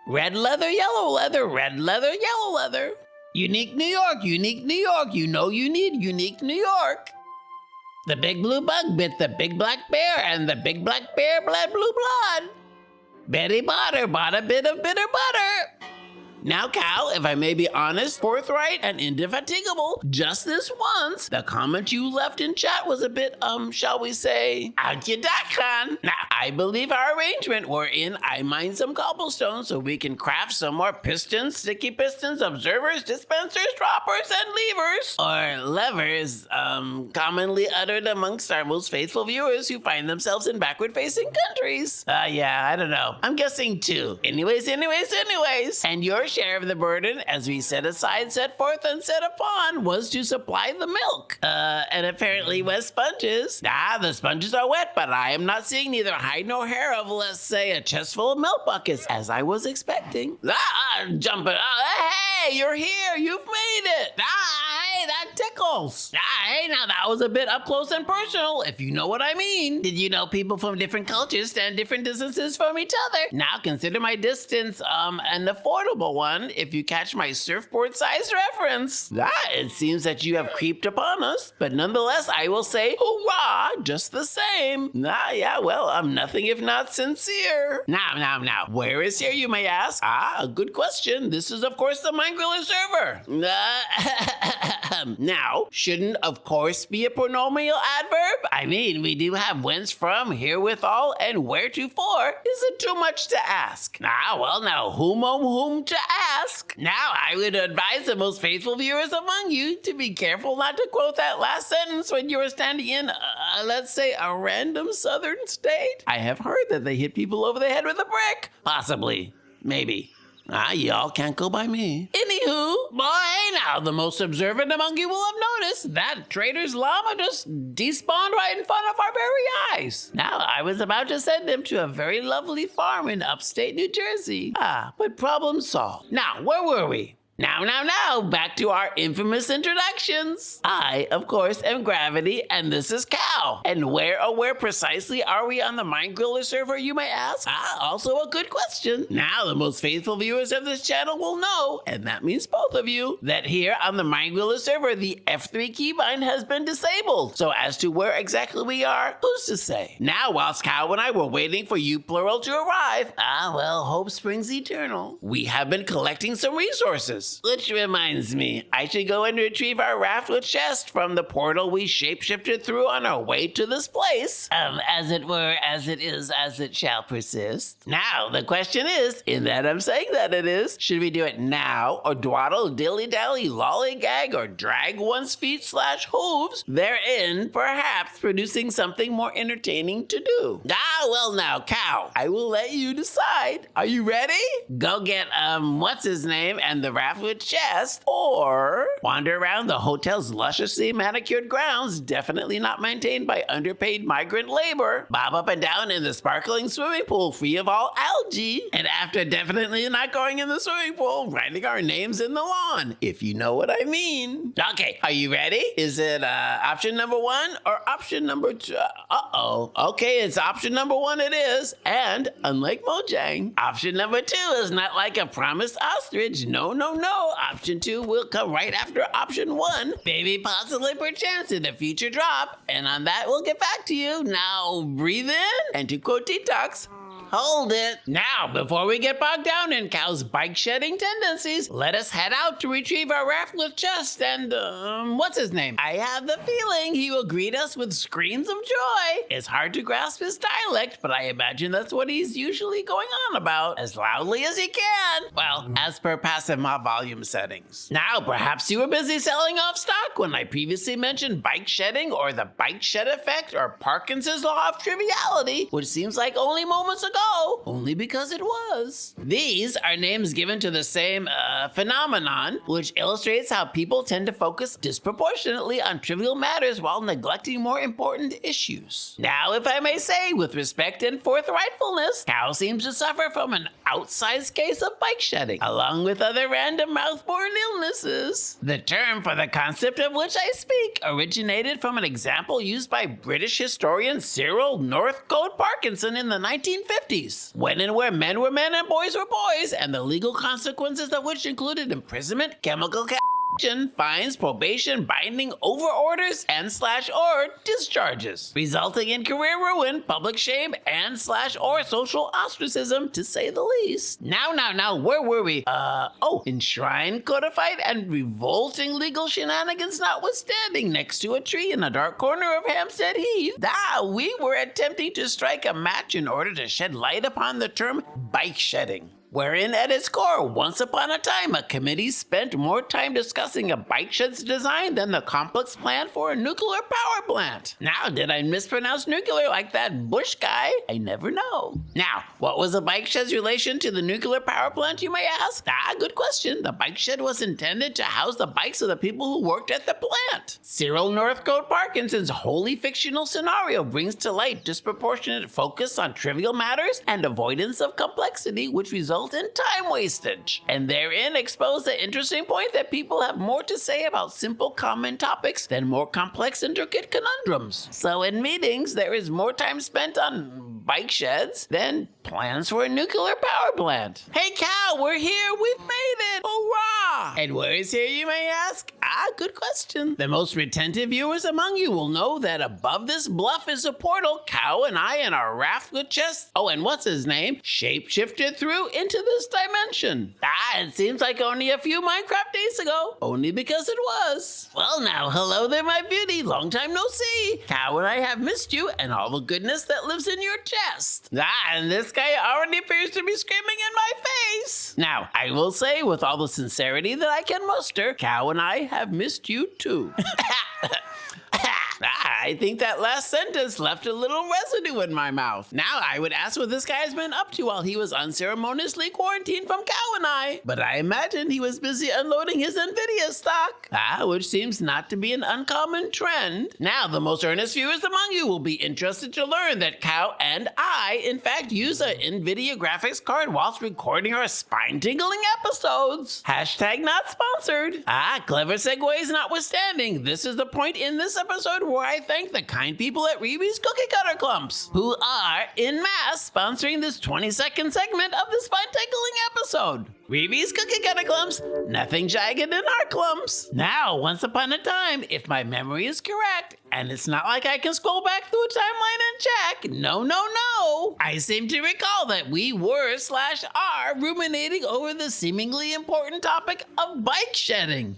Red leather, yellow leather, red leather, yellow leather. Unique New York, unique New York. You know you need unique New York. The big blue bug bit the big black bear, and the big black bear bled blue blood. Betty Botter bought a bit of bitter butter. Now, Cow, if I may be honest, forthright, and indefatigable, just this once, the comment you left in chat was a bit, shall we say, out-ya-duck-con. Now, I believe our arrangement wherein I mine some cobblestone so we can craft some more pistons, sticky pistons, observers, dispensers, droppers, and levers. Or levers, commonly uttered amongst our most faithful viewers who find themselves in backward-facing countries. Yeah, I don't know. I'm guessing 2. Anyways. And your share of the burden, as we set forth, and set upon, was to supply the milk. And apparently with sponges. The sponges are wet, but I am not seeing neither hide nor hair of, let's say, a chest full of milk buckets, as I was expecting. Jumping. Hey, you're here. You've made it. Hey, that tickles. Hey, now that was a bit up close and personal, if you know what I mean. Did you know people from different cultures stand different distances from each other? Now consider my distance an affordable one if you catch my surfboard-sized reference. It seems that you have creeped upon us, but nonetheless, I will say hurrah, just the same. Well, I'm nothing if not sincere. Now, where is here, you may ask? A good question. This is, of course, the MindGriller Server. Now, shouldn't, of course, be a pronominal adverb? I mean, we do have whence from, herewithal, and wheretofore. Is it too much to ask? Now, whom to ask? Now, I would advise the most faithful viewers among you to be careful not to quote that last sentence when you are standing in, let's say, a random southern state. I have heard that they hit people over the head with a brick. Possibly. Maybe. Y'all can't go by me. Anywho, boy, now the most observant among you will have noticed that trader's llama just despawned right in front of our very eyes. Now, I was about to send him to a very lovely farm in upstate New Jersey. But problem solved. Now, where were we? Now, back to our infamous introductions. I, of course, am Gravity, and this is Cow. And where precisely are we on the MindGriller server, you may ask? Also a good question. Now, the most faithful viewers of this channel will know, and that means both of you, that here on the MindGriller server, the F3 keybind has been disabled. So as to where exactly we are, who's to say? Now, whilst Cow and I were waiting for you plural to arrive, hope springs eternal. We have been collecting some resources. Which reminds me, I should go and retrieve our raft with chest from the portal we shapeshifted through on our way to this place. As it were, as it is, as it shall persist. Now, the question is, in that I'm saying that it is, should we do it now, or dwaddle, dilly-dally, lollygag, or drag one's feet / hooves, therein, perhaps producing something more entertaining to do? Well now, Cow, I will let you decide. Are you ready? Go get, what's his name, and the raft with chest, or wander around the hotel's lusciously manicured grounds, definitely not maintained by underpaid migrant labor, bob up and down in the sparkling swimming pool free of all algae, and after definitely not going in the swimming pool, writing our names in the lawn, if you know what I mean. Okay, are you ready? Is it option number 1 or option number 2? Okay, it's option number 1 it is, and unlike Mojang, option number 2 is not like a promised ostrich. No. Option 2 will come right after option 1. Maybe possibly perchance in a future drop. And on that, we'll get back to you. Now, breathe in. And to quote TikToks, hold it. Now, before we get bogged down in Cow's bike-shedding tendencies, let us head out to retrieve our raft with chest and, what's his name? I have the feeling he will greet us with screams of joy. It's hard to grasp his dialect, but I imagine that's what he's usually going on about, as loudly as he can. Well, as per passive mod volume settings. Now, perhaps you were busy selling off stock when I previously mentioned bike shedding or the bike shed effect or Parkinson's law of triviality, which seems like only moments ago no, only because it was. These are names given to the same phenomenon, which illustrates how people tend to focus disproportionately on trivial matters while neglecting more important issues. Now, if I may say, with respect and forthrightfulness, Cow seems to suffer from an outsized case of bike shedding, along with other random mouth-borne illnesses. The term for the concept of which I speak originated from an example used by British historian Cyril Northcote Parkinson in the 1950s, when and where men were men and boys were boys, and the legal consequences of which included imprisonment, chemical fines, probation, binding over orders, and/or discharges, resulting in career ruin, public shame, and/or social ostracism, to say the least. Now, where were we? Enshrined, codified, and revolting legal shenanigans notwithstanding, next to a tree in a dark corner of Hampstead Heath, we were attempting to strike a match in order to shed light upon the term bike shedding, wherein at its core, once upon a time, a committee spent more time discussing a bike shed's design than the complex plan for a nuclear power plant. Now, did I mispronounce nuclear like that Bush guy? I never know. Now, what was a bike shed's relation to the nuclear power plant, you may ask? Good question. The bike shed was intended to house the bikes of the people who worked at the plant. Cyril Northcote Parkinson's wholly fictional scenario brings to light disproportionate focus on trivial matters and avoidance of complexity, which results in time wastage, and therein expose the interesting point that people have more to say about simple common topics than more complex intricate conundrums. So in meetings, there is more time spent on bike sheds than plans for a nuclear power plant. Hey Cow, we're here, we've made it, hurrah! And where is here, you may ask? Good question. The most retentive viewers among you will know that above this bluff is a portal Cow and I and our raft with chests, and what's his name, shapeshifted through into this dimension. It seems like only a few Minecraft days ago, only because it was. Well now, hello there my beauty, long time no see. Cow and I have missed you and all the goodness that lives in your chest. And this guy already appears to be screaming in my face. Now, I will say with all the sincerity that I can muster, Cow and I have missed you too. I think that last sentence left a little residue in my mouth. Now, I would ask what this guy's been up to while he was unceremoniously quarantined from Cow and I. But I imagine he was busy unloading his NVIDIA stock. Which seems not to be an uncommon trend. Now, the most earnest viewers among you will be interested to learn that Cow and I, in fact, use an NVIDIA graphics card whilst recording our spine-tingling episodes. Hashtag not sponsored. Clever segues notwithstanding, this is the point in this episode where I thank the kind people at Reeby's Cookie Cutter Clumps, who are, in mass, sponsoring this 20-second segment of the spine-tingling episode. Reeby's Cookie Cutter Clumps, nothing jagged in our clumps. Now, once upon a time, if my memory is correct, and it's not like I can scroll back through a timeline and check, no, I seem to recall that we were/are ruminating over the seemingly important topic of bike shedding.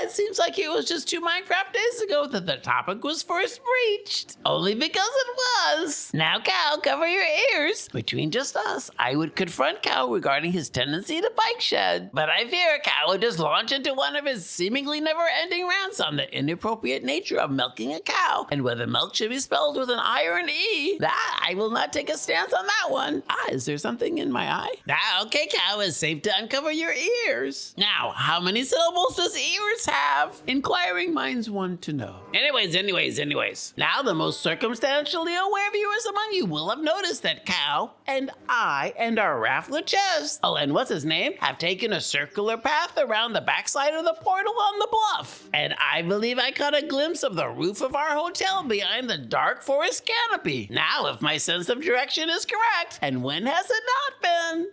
It seems like it was just 2 Minecraft days ago that the topic was first breached, only because it was. Now, Cow, cover your ears. Between just us, I would confront Cow regarding his tendency to bike shed, but I fear Cow would just launch into one of his seemingly never-ending rants on the inappropriate nature of milking a cow, and whether milk should be spelled with an I or an E. I will not take a stance on that one. Is there something in my eye? Okay, Cow, it's safe to uncover your ears. Now, how many syllables does ears have? Inquiring minds want to know. Anyways. Now, the most circumstantially aware viewers among you will have noticed that Cow and I and our raffler chest, and what's his name, have taken a circular path around the backside of the portal on the bluff. And I believe I caught a glimpse of the roof of our hotel behind the dark forest canopy. Now, if my sense of direction is correct, and when has it not been?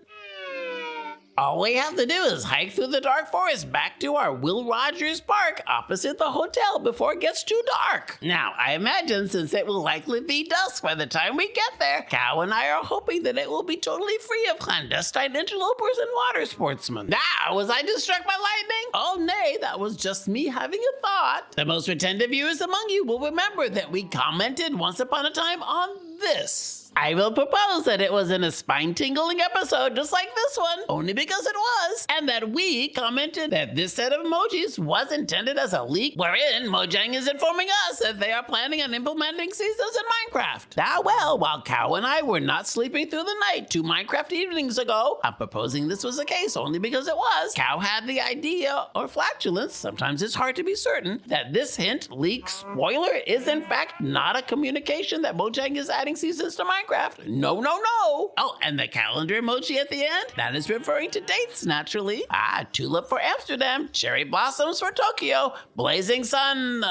All we have to do is hike through the dark forest back to our Will Rogers Park opposite the hotel before it gets too dark. Now, I imagine since it will likely be dusk by the time we get there, Cow and I are hoping that it will be totally free of clandestine interlopers and water sportsmen. Was I just struck by lightning? Oh nay, that was just me having a thought. The most retentive viewers among you will remember that we commented once upon a time on this. I will propose that it was in a spine-tingling episode just like this one, only because it was, and that we commented that this set of emojis was intended as a leak wherein Mojang is informing us that they are planning on implementing seasons in Minecraft. Ah well, while Cow and I were not sleeping through the night 2 Minecraft evenings ago, I'm proposing this was the case only because it was. Cow had the idea, or flatulence, sometimes it's hard to be certain, that this hint, leak, spoiler is in fact not a communication that Mojang is adding seasons to Minecraft. No, no, no. Oh, and the calendar emoji at the end? That is referring to dates, naturally. Tulip for Amsterdam, cherry blossoms for Tokyo, blazing sun,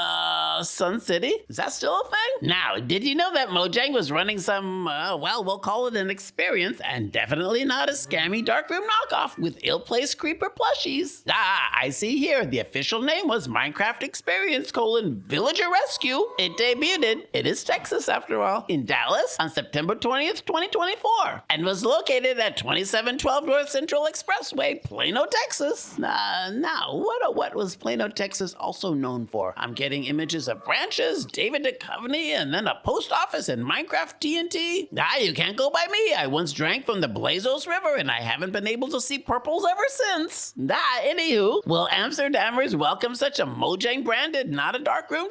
Sun City? Is that still a thing? Now, did you know that Mojang was running some, well, we'll call it an experience, and definitely not a scammy darkroom knockoff with ill-placed creeper plushies? I see here, the official name was Minecraft Experience, Villager Rescue. It debuted, it is Texas after all, in Dallas on September 20th, 2024, and was located at 2712 North Central Expressway, Plano, Texas. Now, what was Plano, Texas also known for? I'm getting images of branches, David Duchovny, and then a post office in Minecraft TNT. You can't go by me. I once drank from the Blazos River, and I haven't been able to see purples ever since. Anywho, will Amsterdammers welcome such a Mojang branded, not a darkroom?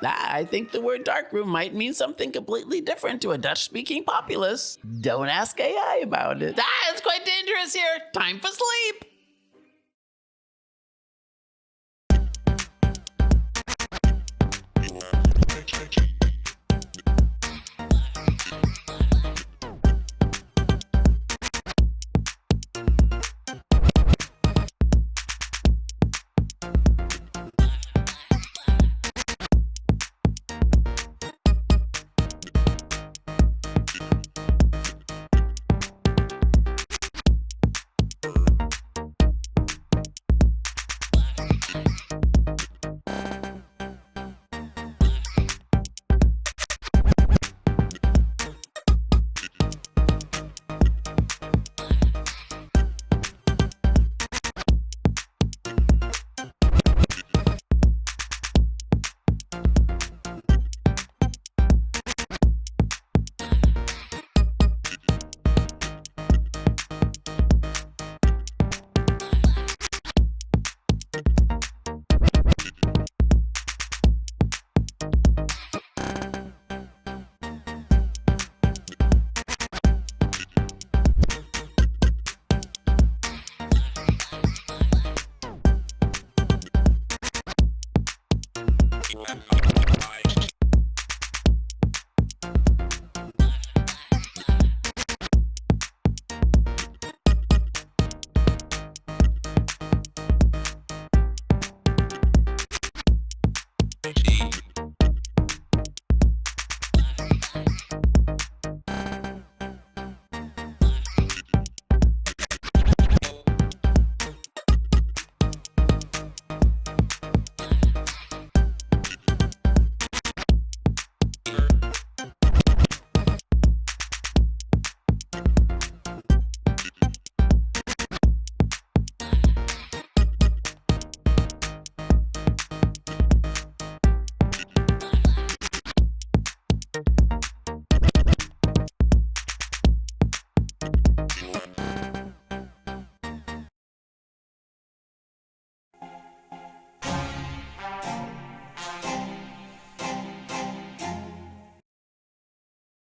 I think the word darkroom might mean something completely different to a Dutch-speaking populace. Don't ask AI about it. It's quite dangerous here. Time for sleep.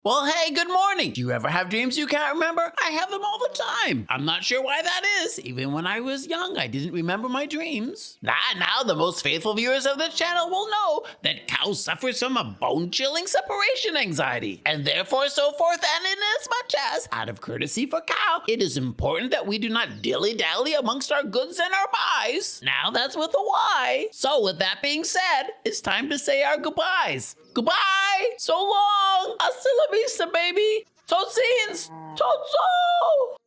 Well, hey, good morning. Do you ever have dreams you can't remember? I have them all the time. I'm not sure why that is. Even when I was young, I didn't remember my dreams. Now the most faithful viewers of this channel will know that Cow suffers from a bone-chilling separation anxiety, and therefore so forth, and inasmuch as, out of courtesy for Cow, it is important that we do not dilly-dally amongst our goods and our buys. Now that's with a Y. So with that being said, it's time to say our goodbyes. Goodbye! So long! Hasta la vista, baby! Tot ziens! Tot zo!